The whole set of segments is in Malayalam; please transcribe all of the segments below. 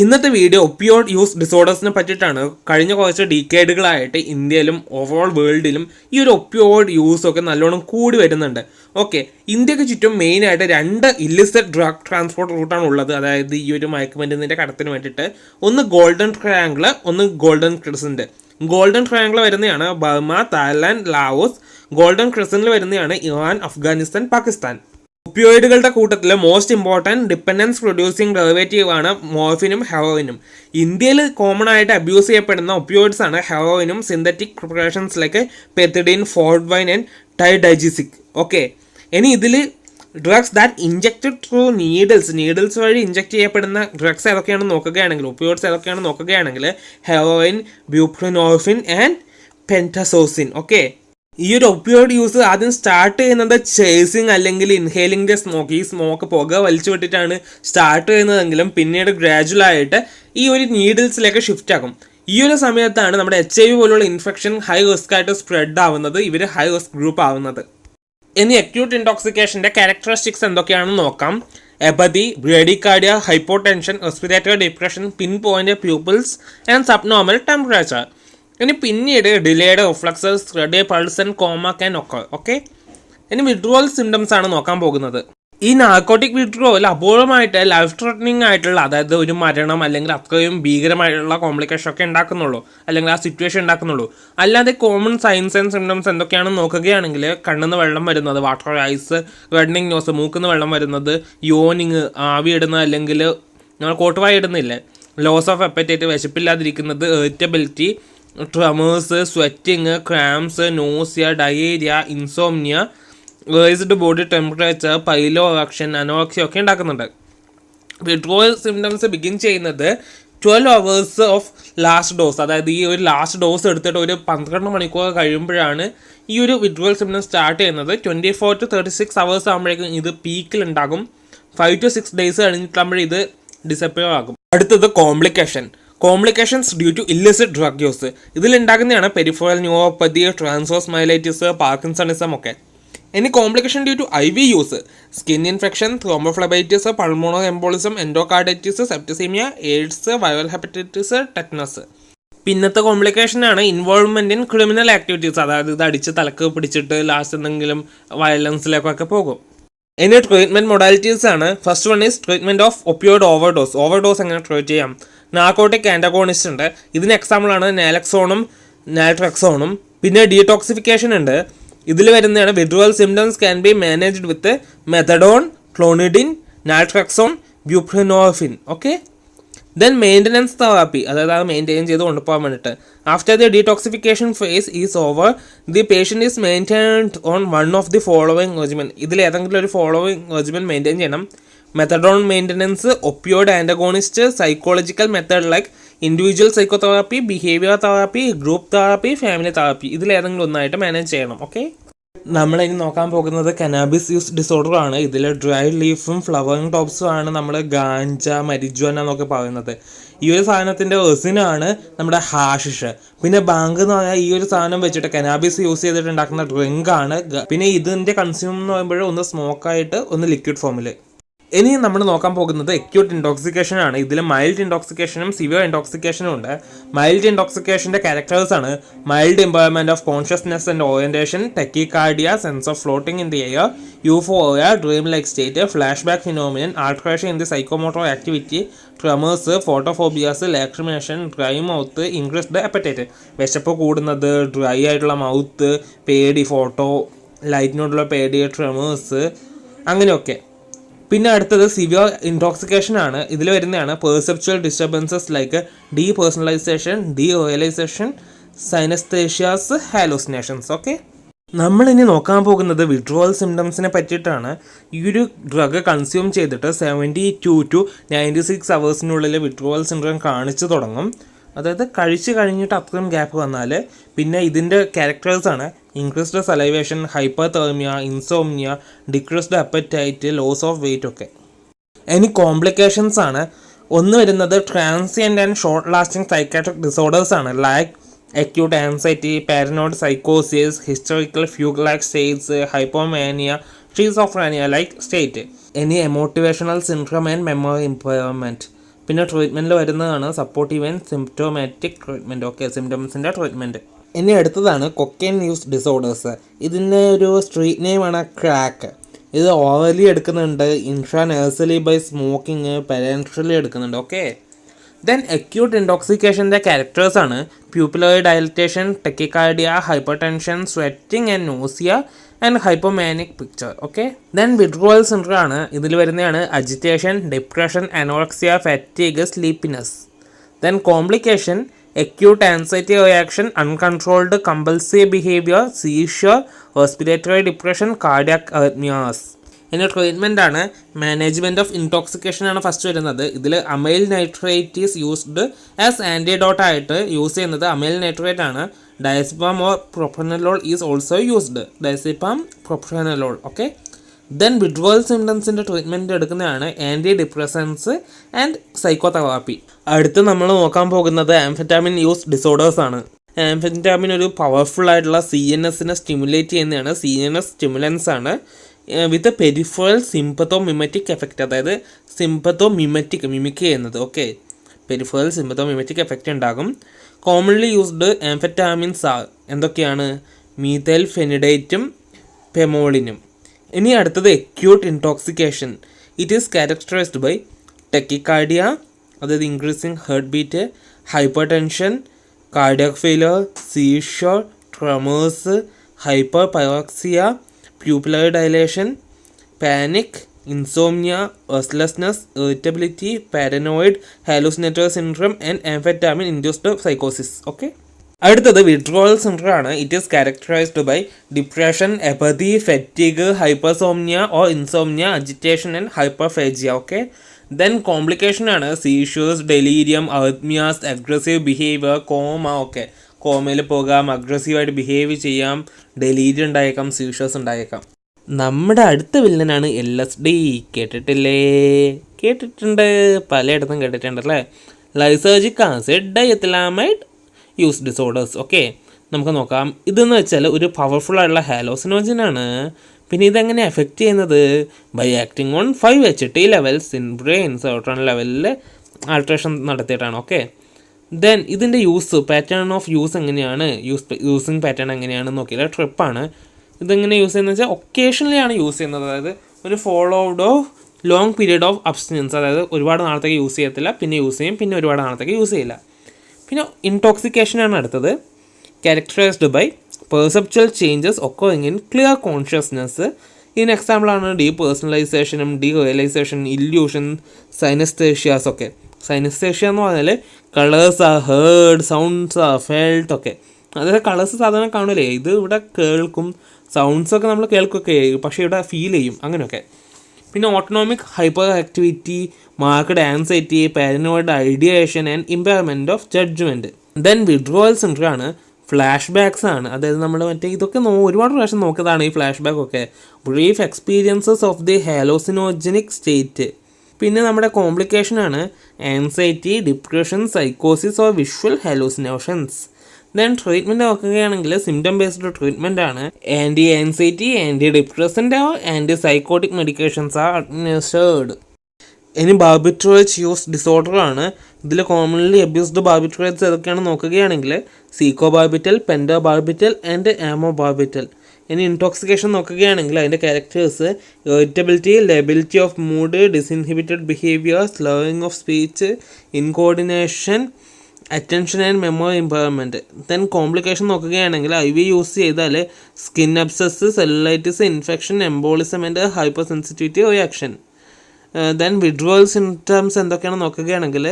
ഇന്നത്തെ വീഡിയോ ഒപ്പിയോഡ് യൂസ് ഡിസോർഡേഴ്സിനെ പറ്റിയിട്ടാണ്. കഴിഞ്ഞ കുറച്ച് ഡീക്കേഡുകളായിട്ട് ഇന്ത്യയിലും ഓവറോൾ വേൾഡിലും ഈ ഒരു ഒപ്പിയോഡ് യൂസൊക്കെ നല്ലോണം കൂടി വരുന്നുണ്ട്. ഓക്കെ, ഇന്ത്യക്ക് ചുറ്റും മെയിനായിട്ട് 2 ഇല്ലിസിറ്റ് ഡ്രഗ് ട്രാൻസ്പോർട്ട് റൂട്ടാണ് ഉള്ളത്. അതായത് ഈ ഒരു മയക്കുമരുന്നിൻ്റെ കടത്തിന് വേണ്ടിയിട്ട് ഒന്ന് ഗോൾഡൻ ട്രയാങ്കിൾ, ഒന്ന് ഗോൾഡൻ ക്രിസൻറ്റ്. ഗോൾഡൻ ട്രയാങ്കിൾ വരുന്നതാണ് ബർമ, തായ്ലാൻഡ്, ലാവോസ്. ഗോൾഡൻ ക്രിസൻറ്റിൽ വരുന്നതാണ് ഇറാൻ, അഫ്ഗാനിസ്ഥാൻ, പാകിസ്ഥാൻ. ഒപ്പിയോയിഡുകളുടെ കൂട്ടത്തിൽ most important dependence producing derivative ആണ് മോർഫിനും ഹെറോയിനും. ഇന്ത്യയിൽ കോമൺ ആയിട്ട് അബ്യൂസ് ചെയ്യപ്പെടുന്ന ഒപ്പിയോയിഡ്സ് ആണ് ഹെറോയിനും synthetic preparations like pethidine, Fortwin and Tidigesic. Okay, ഇനി ഇതിൽ drugs that injected through needles വഴി ഇഞ്ചക്ട് ചെയ്യപ്പെടുന്ന ഡ്രഗ്സ് ഏതൊക്കെയാണെന്ന് നോക്കുകയാണെങ്കിൽ, ഒപ്പിയോയിഡ്സ് ഏതൊക്കെയാണെന്ന് നോക്കുകയാണെങ്കിൽ heroin, buprenorphine and pentazocine. Okay, ഈ ഒരു ഒപ്പിയോയിഡ് യൂസ് ആദ്യം സ്റ്റാർട്ട് ചെയ്യുന്നത് ചേസിങ് അല്ലെങ്കിൽ ഇൻഹേലിംഗ് ദ സ്മോക്ക്. ഈ സ്മോക്ക് പുക വലിച്ചു വിട്ടിട്ടാണ് സ്റ്റാർട്ട് ചെയ്യുന്നതെങ്കിലും പിന്നീട് ഗ്രാജുവലായിട്ട് ഈ ഒരു നീഡിൽസിലേക്ക് ഷിഫ്റ്റ് ആകും. ഈ ഒരു സമയത്താണ് നമ്മുടെ HIV പോലുള്ള ഇൻഫെക്ഷൻ ഹൈ റിസ്ക് ആയിട്ട് സ്പ്രെഡ് ആവുന്നത്, ഇവർ ഹൈ റിസ്ക് ഗ്രൂപ്പ് ആവുന്നത്. ഇനി അക്യൂട്ട് ഇൻടോക്സിക്കേഷൻ്റെ ക്യാരക്ടറിസ്റ്റിക്സ് എന്തൊക്കെയാണെന്ന് നോക്കാം. Apathy, bradycardia, hypotension, respiratory depression, pin point pupils and subnormal temperature. ഇനി പിന്നീട് delayed reflexes, thready pulse and coma can occur. Okay, ഇനി വിഡ്രോവൽ സിംറ്റംസ് ആണ് നോക്കാൻ പോകുന്നത്. ഈ നാർക്കോട്ടിക് വിഡ്രോവൽ അപൂർവമായിട്ട് ലൈഫ് ത്രെറ്റനിങ് ആയിട്ടുള്ള, അതായത് ഒരു മരണം അല്ലെങ്കിൽ അത്രയും ഭീകരമായിട്ടുള്ള കോംപ്ലിക്കേഷൻ ഒക്കെ ഉണ്ടാക്കുന്നുള്ളൂ, അല്ലെങ്കിൽ ആ സിറ്റുവേഷൻ ഉണ്ടാക്കുന്നുള്ളൂ. അല്ലാതെ കോമൺ സൈൻസ് ആൻഡ് സിംറ്റംസ് എന്തൊക്കെയാണെന്ന് നോക്കുകയാണെങ്കിൽ കണ്ണിന്ന് വെള്ളം വരുന്നത്, വാട്ടർ ഐസ്, റെഡ്നിങ് നോസ്, മൂക്കിന്ന് വെള്ളം വരുന്നത്, യോനിങ്, ആവി ഇടുന്നത്, അല്ലെങ്കിൽ നമ്മൾ കോട്ടുവായി ഇടുന്നില്ലേ, ലോസ് ഓഫ് അപ്പറ്റൈറ്റ്, വിശപ്പില്ലാതിരിക്കുന്നത്, irritability, tremors, sweating, cramps, nausea, diarrhoea, insomnia, raised body temperature, pilo erection, anorexia ഒക്കെ ഉണ്ടാക്കുന്നുണ്ട്. വിഡ്രോവൽ സിംറ്റംസ് ബിഗിൻ ചെയ്യുന്നത് 12 hours ഓഫ് ലാസ്റ്റ് ഡോസ്, അതായത് ഈ ഒരു ലാസ്റ്റ് ഡോസ് എടുത്തിട്ട് ഒരു 12 മണിക്കൂർ കഴിയുമ്പോഴാണ് ഈ ഒരു വിഡ്രോവൽ സിംറ്റംസ് സ്റ്റാർട്ട് ചെയ്യുന്നത്. 24 to 36 hours ആകുമ്പോഴേക്കും ഇത് പീക്കിൽ ഉണ്ടാകും. 5 to 6 days കഴിഞ്ഞിട്ടാകുമ്പോഴേ ഇത് ഡിസപ്പിയർ ആകും. അടുത്തത് complications due to illicit drug use. ഇതിലുണ്ടാകുന്നതാണ് peripheral neuropathy, transverse myelitis, parkinsonism ഒക്കെ. ഇനി complication due to IV use, skin infection, thrombophlebitis, pulmonary embolism, endocarditis, septicaemia, AIDS, viral hepatitis, tetanus. പിന്നത്തെ കോംപ്ലിക്കേഷനാണ് ഇൻവോൾവ്മെൻറ്റ് ഇൻ ക്രിമിനൽ ആക്ടിവിറ്റീസ്, അതായത് ഇത് അടിച്ച് തലക്ക് പിടിച്ചിട്ട് ലാസ്റ്റ് എന്തെങ്കിലും വയലൻസിലേക്കൊക്കെ പോകും. ഇനി ട്രീറ്റ്മെൻറ്റ് മൊഡാലിറ്റീസ് ആണ്. First one is treatment of opioid overdose എങ്ങനെ ട്രീറ്റ് ചെയ്യാം. നാർക്കോട്ടിക് ആൻറ്റഗോണിസ്റ്റ് ഉണ്ട്, ഇതിന് എക്സാമ്പിളാണ് നാലക്സോണും നാൽട്രക്സോണും. പിന്നെ ഡീടോക്സിഫിക്കേഷൻ ഉണ്ട്, ഇതിൽ വരുന്നതാണ് withdrawal symptoms can be managed with methadone, clonidine, naltrexone, buprenorphine. Okay, then maintenance therapy, അതായത് അത് മെയിൻറ്റെയിൻ ചെയ്ത് കൊണ്ടുപോകാൻ വേണ്ടിയിട്ട്. After the detoxification phase is over, the patient is maintained on one of the following regimen. ഇതിൽ ഏതെങ്കിലും ഒരു ഫോളോവിങ് റെജിമെൻ മെയിൻറ്റെയിൻ ചെയ്യണം. Methadone maintenance, opioid antagonist, psychological method like individual psychotherapy, behaviour therapy, group therapy, family therapy. ഇതിലേതെങ്കിലും ഒന്നായിട്ട് മാനേജ് ചെയ്യണം. ഓക്കെ, നമ്മളിനി നോക്കാൻ പോകുന്നത് കനാബിസ് യൂസ് ഡിസോർഡർ ആണ്. ഇതിൽ ഡ്രൈ ലീഫും ഫ്ലവറിങ് ടോപ്സും ആണ് നമ്മൾ ഗാഞ്ച, മരിജുവന എന്നൊക്കെ പറയുന്നത്. ഈ ഒരു സാധനത്തിൻ്റെ റെസിനാണ് നമ്മുടെ ഹാഷിഷ്. പിന്നെ ബാങ്ക് എന്ന് പറഞ്ഞാൽ ഈ ഒരു സാധനം വെച്ചിട്ട് കനാബിസ് യൂസ് ചെയ്തിട്ട് ഉണ്ടാക്കുന്ന ഡ്രിങ്ക് ആണ്. പിന്നെ ഇതിൻ്റെ കൺസ്യൂം എന്ന് പറയുമ്പോൾ ഒന്ന് സ്മോക്കായിട്ട്, ഒന്ന് ലിക്വിഡ് ഫോമിൽ. ഇനി നമ്മൾ നോക്കാൻ പോകുന്നത് അക്യൂട്ട് ഇൻടോക്സിക്കേഷൻ ആണ്. ഇതിൽ മൈൽഡ് ഇൻടോക്സിക്കേഷനും സിവിയർ ഇൻടോക്സിക്കേഷനും ഉണ്ട്. മൈൽഡ് ഇൻടോക്സിക്കേഷൻ്റെ ക്യാരക്ടേഴ്സ് ആണ് mild impairment of consciousness and orientation, tachycardia, sense of floating in the air, euphoria, dream like state, flash back phenomenon, alteration in the psychomotor activity, tremors, photophobias, lacrimation, dry mouth, increased appetite, വിശപ്പ് കൂടുന്നത്, ഡ്രൈ ആയിട്ടുള്ള മൗത്ത്, പേടി, ഫോട്ടോ ലൈറ്റിനോടുള്ള പേടി, ട്രമേഴ്സ്, അങ്ങനെയൊക്കെ. പിന്നെ അടുത്തത് സിവിയർ ഇൻടോക്സിക്കേഷൻ ആണ്. ഇതിൽ വരുന്നതാണ് perceptual disturbances like depersonalization, derealization, synaesthesias, hallucinations. Okay, നമ്മളിനി നോക്കാൻ പോകുന്നത് വിഡ്രോവൽ സിംറ്റംസിനെ പറ്റിയിട്ടാണ്. ഈ ഒരു ഡ്രഗ് കൺസ്യൂം ചെയ്തിട്ട് 72 to 96 hours വിഡ്രോവൽ സിൻഡ്രോം കാണിച്ചു തുടങ്ങും. അതായത് കഴിച്ച് കഴിഞ്ഞിട്ട് അത്രയും ഗ്യാപ്പ് വന്നാൽ പിന്നെ ഇതിൻ്റെ ക്യാരക്ടേഴ്സാണ് increased salivation, hyper thermia, insomnia, decreased appetite, loss of weight ഒക്കെ. ഇനി കോംപ്ലിക്കേഷൻസ് ആണ്. ഒന്ന് വരുന്നത് transient and short lasting psychiatric disorders ആണ്, like acute anxiety, paranoid psychosis, hysterical fugue-like states, hypomania, schizophrenia like state, any emotivational syndrome and memory impairment. പിന്നെ ട്രീറ്റ്മെൻറ്റിൽ വരുന്നതാണ് supportive and symptomatic treatment. Okay, സിംറ്റംസിൻ്റെ ട്രീറ്റ്മെൻറ്റ്. ഇനി അടുത്തതാണ് കൊക്കൈൻ യൂസ് ഡിസോർഡേഴ്സ്. ഇതിൻ്റെ ഒരു സ്ട്രീറ്റ് നെയിമാണ് ക്രാക്ക്. ഇത് ഓറലി എടുക്കുന്നുണ്ട്, ഇൻട്രാനേഴ്സലി ബൈ സ്മോക്കിങ്, പെരൻഷ്യലി എടുക്കുന്നുണ്ട്. ഓക്കെ, ദെൻ അക്യൂട്ട് ഇൻടോക്സിക്കേഷൻ്റെ ക്യാരക്ടേഴ്സാണ് pupillary dilatation, tachycardia, hyper tension, sweating and nausea and hypomanic picture. Okay, then withdrawal syndrome ആണ്. ഇതിൽ വരുന്നതാണ് agitation, depression, anorexia, fatigue, sleepiness. Then complication acute anxiety reaction, uncontrolled compulsive behavior, seizure, respiratory depression, cardiac arrhythmias. ഇതിൻ്റെ ട്രീറ്റ്മെൻ്റ് ആണ് മാനേജ്മെൻറ്റ് ഓഫ് ഇൻടോക്സിക്കേഷൻ ആണ് ഫസ്റ്റ് വരുന്നത്. ഇതിൽ amyl nitrate is used as antidote ആയിട്ട് യൂസ് ചെയ്യുന്നത് അമൈൽ നൈട്രേറ്റ് ആണ്. Diazepam or propranolol is also used. Diazepam, propranolol. Okay, then withdrawal സിംറ്റംസിൻ്റെ ട്രീറ്റ്മെൻറ്റ് എടുക്കുന്നതാണ് ആൻറ്റി ഡിപ്രസൻസ് ആൻഡ് സൈക്കോതെറാപ്പി. അടുത്ത് നമ്മൾ നോക്കാൻ പോകുന്നത് ആംഫെറ്റാമിൻ യൂസ് ഡിസോർഡേഴ്സ് ആണ്. ആംഫെറ്റാമിൻ ഒരു പവർഫുൾ ആയിട്ടുള്ള CNSനെ സ്റ്റിമുലേറ്റ് ചെയ്യുന്നതാണ്. CNS സ്റ്റിമുലൻസ് ആണ് വിത്ത് പെരിഫറൽ സിംപത്തോമിമറ്റിക് എഫക്റ്റ്. അതായത് മിമിക് ചെയ്യുന്നത്. ഓക്കെ, പെരിഫറൽ സിംപത്തോമിമറ്റിക് എഫക്റ്റ് ഉണ്ടാകും. കോമൺലി യൂസ്ഡ് ആംഫെറ്റാമിൻസ് ആർ എന്തൊക്കെയാണ്? മീഥൈൽ ഫെനിഡേറ്റും പെമോളിനും. ഇനി അടുത്തത് acute intoxication. It is characterized by tachycardia, അതായത് increasing heart beat, hyper tension, cardiac failure, seizure, tremors, hyper pyrexia, pupillary dilation, panic, insomnia, restlessness, irritability, paranoid, hallucinatory syndrome and amphetamine induced സൈക്കോസിസ്. ഓക്കെ, അടുത്തത് വിഡ്രോവൽ സിൻഡ്രോം ആണ്. It is characterized by depression, apathy, fatigue, hypersomnia or insomnia, agitation and hyperphagia. Okay, then complication ആണ് seizures, delirium, അർത്മിയാസ്, aggressive behaviour, coma. Okay, കോമയിൽ പോകാം, അഗ്രസീവായിട്ട് ബിഹേവ് ചെയ്യാം, ഡെലീരിയം ഉണ്ടായേക്കാം, സീഷേഴ്സ് ഉണ്ടായേക്കാം. നമ്മുടെ അടുത്ത വില്ലനാണ് LSD. കേട്ടിട്ടുണ്ട്, പലയിടത്തും കേട്ടിട്ടുണ്ടല്ലേ. Lysergic acid diethylamide use disorders. Okay, നമുക്ക് നോക്കാം. ഇതെന്ന് വെച്ചാൽ ഒരു പവർഫുൾ ആയിട്ടുള്ള ഹാലോസിനോജനാണ്. പിന്നെ ഇതെങ്ങനെ എഫക്റ്റ് ചെയ്യുന്നത്? By acting on 5-HT levels in brain, serotonin ലെവലിൽ ആൾട്രേഷൻ നടത്തിയിട്ടാണ്. ഓക്കെ, ദെൻ ഇതിൻ്റെ പാറ്റേൺ ഓഫ് യൂസ് എങ്ങനെയാണ്, യൂസിങ് പാറ്റേൺ എങ്ങനെയാണെന്ന് നോക്കിയാൽ ട്രിപ്പാണ്. ഇതെങ്ങനെ യൂസ് ചെയ്യുന്നത് വെച്ചാൽ ഒക്കേഷണലി ആണ് യൂസ് ചെയ്യുന്നത്. അതായത് ഒരു followed of long period of abstinence. അതായത് ഒരുപാട് നാളത്തേക്ക് യൂസ് ചെയ്യത്തില്ല, പിന്നെ യൂസ് ചെയ്യും, പിന്നെ ഒരുപാട് നാളത്തേക്ക് യൂസ് ചെയ്യില്ല. പിന്നെ ഇൻടോക്സിക്കേഷനാണ് അടുത്തത്. Characterized by perceptual changes occurring in clear consciousness. ഇതിന് എക്സാമ്പിളാണ് ഡീപേഴ്സണലൈസേഷനും ഡീറിയലൈസേഷൻ, ഇല്യൂഷൻ, സൈനസ്തേഷ്യാസ്. ഒക്കെ, സൈനസ്തേഷ്യ എന്ന് പറഞ്ഞാൽ colours are heard, sounds are felt. ഒക്കെ, അതായത് കളേഴ്സ് സാധാരണ കാണില്ലേ, ഇത് ഇവിടെ കേൾക്കും, സൗണ്ട്സൊക്കെ നമ്മൾ കേൾക്കുകയൊക്കെ ചെയ്യും, പക്ഷേ ഇവിടെ ഫീൽ ചെയ്യും, അങ്ങനെയൊക്കെ. പിന്നെ autonomic hyperactivity, marked anxiety, paranoid ideation and impairment of judgment. Then withdrawal syndrome ആണ്. ഫ്ലാഷ് ബാക്സ് ആണ്. അതായത് നമ്മൾ ഇതൊക്കെ ഒരുപാട് പ്രാവശ്യം നോക്കിയതാണ് ഈ ഫ്ലാഷ് ബാക്ക് ഒക്കെ. Brief experiences of the hallucinogenic state. പിന്നെ നമ്മുടെ കോംപ്ലിക്കേഷനാണ് ആൻസൈറ്റി, ഡിപ്രഷൻ, സൈക്കോസിസ് or visual hallucinations. Then treatment നോക്കുകയാണെങ്കിൽ സിംറ്റം ബേസ്ഡ് ട്രീറ്റ്മെൻ്റ് ആണ്. Anti anxiety, anti depressant or anti psychotic medications are administered. ഇനി ബാർബിട്രേറ്റ്സ് യൂസ് ഡിസോർഡർ ആണ്. ഇതിൽ കോമൺലി അബ്യൂസ്ഡ് ബാർബിട്രേറ്റ്സ് ഏതൊക്കെയാണെന്ന് നോക്കുകയാണെങ്കിൽ സീക്കോ ബാർബിറ്റൽ, പെൻഡോ ബാർബിറ്റൽ ആൻഡ് ആമോ ബാർബിറ്റൽ. ഇനി ഇൻടോക്സിക്കേഷൻ നോക്കുകയാണെങ്കിൽ അതിൻ്റെ characters irritability, lability of mood, disinhibited behaviour, slowing of speech, incoordination, attention and memory impairment. Then complication നോക്കുകയാണെങ്കിൽ IV യൂസ് ചെയ്താൽ skin abscess, cellulitis, infection, embolism and hypersensitivity reaction. Then withdrawal symptoms എന്തൊക്കെയാണെന്ന് നോക്കുകയാണെങ്കിൽ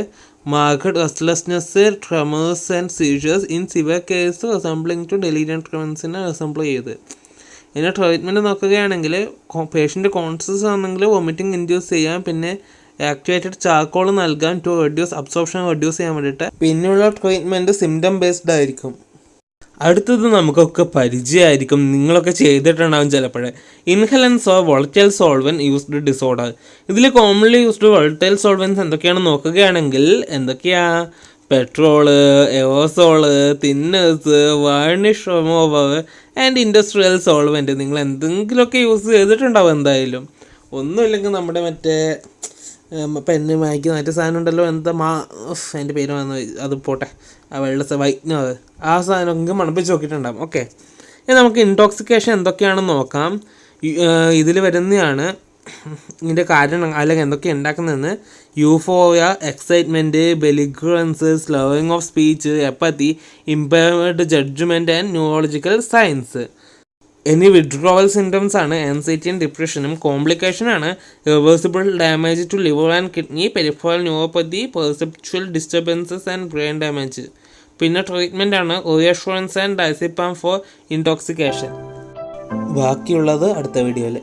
marked restlessness, tremors and seizures, in severe case resembling to delirium ട്രമൻസിനെ റിസംബിൾ ചെയ്ത്. ഇതിൻ്റെ ട്രീറ്റ്മെൻറ്റ് നോക്കുകയാണെങ്കിൽ പേഷ്യൻ്റ് കോൺഷ്യസ് ആണെങ്കിൽ വൊമിറ്റിംഗ് ഇൻഡ്യൂസ് ചെയ്യാം, പിന്നെ ആക്ടിവേറ്റഡ് ചാർക്കോൾ നൽകാൻ ടു റെഡ്യൂസ് അബ്സോർപ്ഷൻ റെഡ്യൂസ് ചെയ്യാൻ വേണ്ടിയിട്ട്. പിന്നെയുള്ള ട്രീറ്റ്മെൻറ്റ് സിംറ്റം ബേസ്ഡ് ആയിരിക്കും. അടുത്തത് നമുക്കൊക്കെ പരിചയമായിരിക്കും, നിങ്ങളൊക്കെ ചെയ്തിട്ടുണ്ടാകും ചിലപ്പോഴേ. Inhalants or volatile solvent used disorder. ഇതിൽ കോമൺലി യൂസ്ഡ് വോളറ്റൈൽ സോൾവെൻറ്റ്സ് എന്തൊക്കെയാണെന്ന് നോക്കുകയാണെങ്കിൽ petrol, aerosol, thinners, varnish remover and industrial solvent. നിങ്ങൾ എന്തെങ്കിലുമൊക്കെ യൂസ് ചെയ്തിട്ടുണ്ടാവും എന്തായാലും. ഒന്നുമില്ലെങ്കിൽ നമ്മുടെ പെന്ന് വായിക്കുന്നതായിട്ട് സാധനം ഉണ്ടല്ലോ, എന്താ അതിൻ്റെ പേര് വന്നു, അത് പോട്ടെ, ആ വെള്ള വൈറ്റ്നർ, ആ സാധനമൊക്കെ മണപ്പിച്ച് നോക്കിയിട്ടുണ്ടാകും. ഓക്കെ, ഇനി നമുക്ക് ഇൻടോക്സിക്കേഷൻ എന്തൊക്കെയാണെന്ന് നോക്കാം. ഇതിൽ വരുന്നതാണ് ഇതിൻ്റെ കാരണം, അല്ലെങ്കിൽ എന്തൊക്കെ ഉണ്ടാക്കുന്നതെന്ന്. Euphoria, excitement, belligerence, slowing of speech, apathy, impaired judgment and neurological science. ഇനി വിഡ്രോവൽ സിംറ്റംസ് ആണ് ആൻസൈറ്റിയും ഡിപ്രഷനും. കോംപ്ലിക്കേഷനാണ് reversible damage to liver and kidney, peripheral neuropathy, perceptual disturbances and brain damage. പിന്നെ ട്രീറ്റ്മെൻ്റ് ആണ് reassurance and diazepam for intoxication. ബാക്കിയുള്ളത് അടുത്ത വീഡിയോയിൽ.